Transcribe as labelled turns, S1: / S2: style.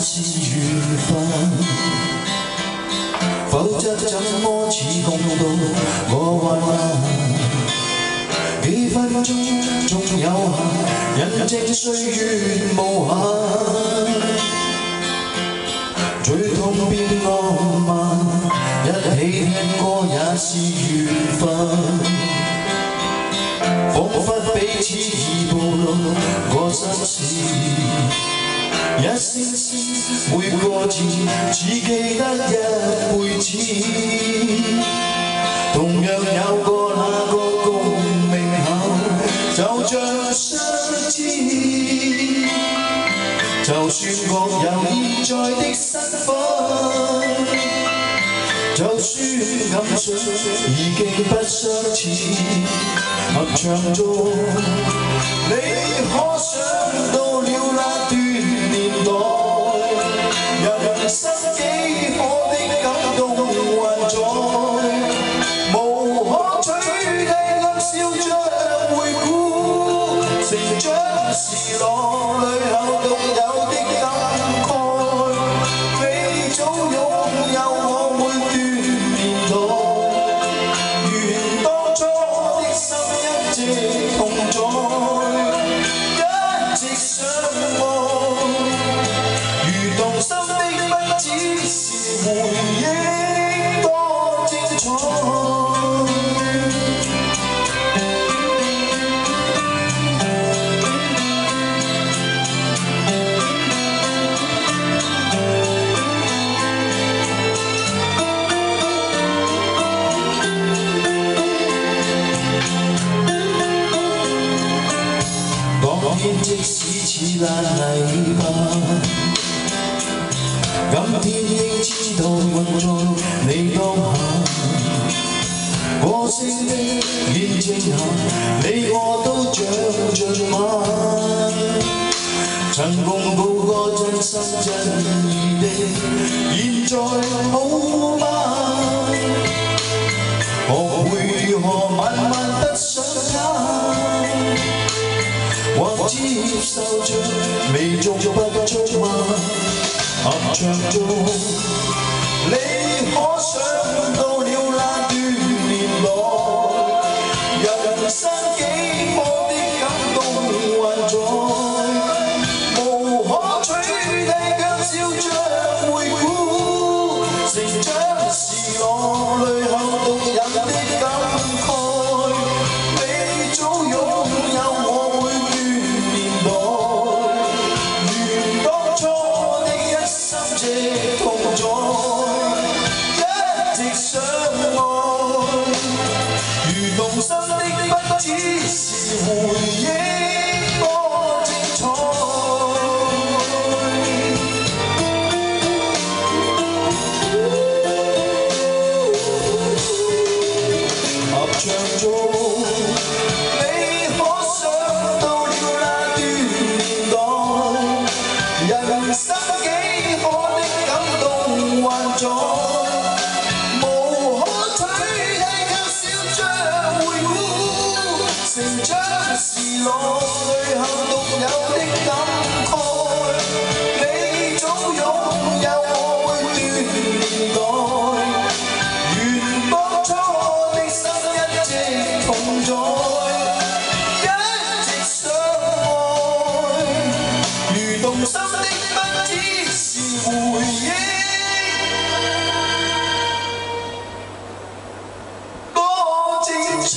S1: 是緣分，否則怎麼似共度我患難？幾分鐘仲有限，人證歲月無限，最痛變浪漫，一起聽歌也是緣分。彷彿彼此已暴露我心事，一聲聲每個字只記得一輩子。同樣有過那個共鳴後，就像相知。就算各有現在的身份，就算感想已經不相似，合唱中你可想到了那段年代，人生幾可的感動還在，無可取替今宵將回顧，成長時落淚後獨有的感慨，你早擁有我每段年代，願當初的心一直同在，一直相愛，如動心的不只是回憶多精彩。即使似爛泥巴，今天應知道運在你當下。過星的見證下，你我都長進晚。曾共度過真心真意的，現在好嗎？學會如何慢慢得上他。或接受着未做不足嗎？合唱中你可想到了那段年代，人生幾可的感動還在，無可取替卻笑着回顧，成長時落淚後獨有的感慨，你早擁有我同在，一直相愛，如動心的不只是回憶多精彩。合唱中你可想到了那段年代，人生還在，無可取替卻笑着回顧，成長時落淚後獨有的感慨，你早擁有我每段年代，願當初的心一直同在，一直相愛，如動心的不只是回憶。多精彩。